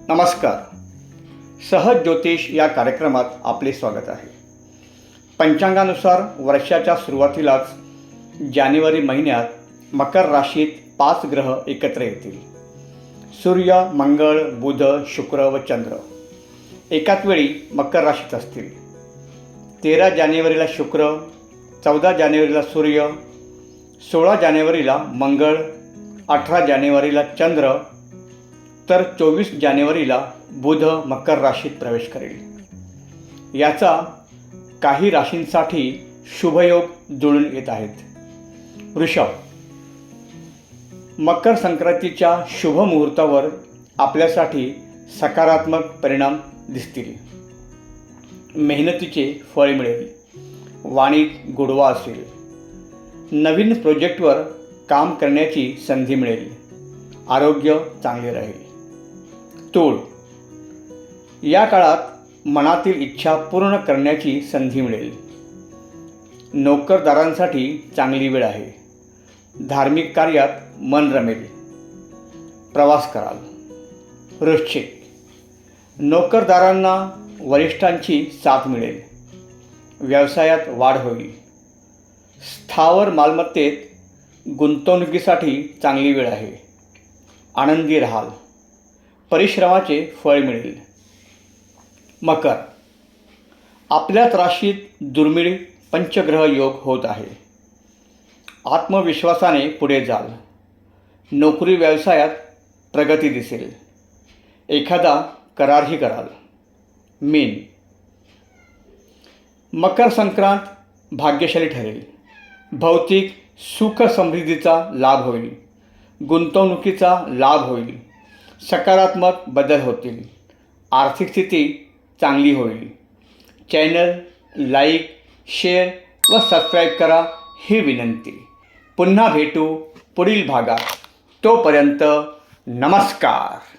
नमस्कार. सहज ज्योतिष या कार्यक्रमात आपले स्वागत आहे. पंचांगानुसार वर्षाच्या सुरुवातीलाच जानेवारी महिन्यात मकर राशीत 5 ग्रह एकत्र येतील. सूर्य, मंगळ, बुध, शुक्र व चंद्र एकाच वेळी मकर राशीत असतील. 13 जानेवारीला शुक्र, 14 जानेवारीला सूर्य, 16 जानेवारीला मंगळ, 18 जानेवारीला चंद्र तर 24 जानेवारीला बुध मकर राशीत प्रवेश करेल. याचा काही राशींसाठी शुभयोग जुळून येत आहेत. वृषभ, मकर संक्रांतीच्या शुभ मुहूर्तावर आपल्यासाठी सकारात्मक परिणाम दिसतील. मेहनतीचे फळ मिळेल. वाणीत गोडवा असेल. नवीन प्रोजेक्टवर काम करण्याची संधी मिळेल. आरोग्य चांगले राहील. तूळ, या काळात मनातील इच्छा पूर्ण करण्याची संधी मिळेल. नोकरदारांसाठी चांगली वेळ आहे. धार्मिक कार्यात मन रमेल. प्रवास कराल. वृश्चिक, नोकरदारांना वरिष्ठांची साथ मिळेल. व्यवसायात वाढ होईल. स्थावर मालमत्तेत गुंतवणुकीसाठी चांगली वेळ आहे. आनंदी राहाल. परिश्रमाचे फळ मिळेल. मकर, आपल्याच राशीत दुर्मिळ पंचग्रह योग होत आहे. आत्मविश्वासाने पुढे जाल. नोकरी व्यवसायात प्रगती दिसेल. एखादा करारही कराल. मीन, मकर संक्रांत भाग्यशाली ठरेल. भौतिक सुख समृद्धीचा लाभ होईल. गुंतवणुकीचा लाभ होईल. सकारात्मक बदल होतील. आर्थिक स्थिती चांगली होईल. चॅनल लाईक, शेअर व सबस्क्राईब करा ही विनंती. पुन्हा भेटू पुढील भागात. तोपर्यंत नमस्कार.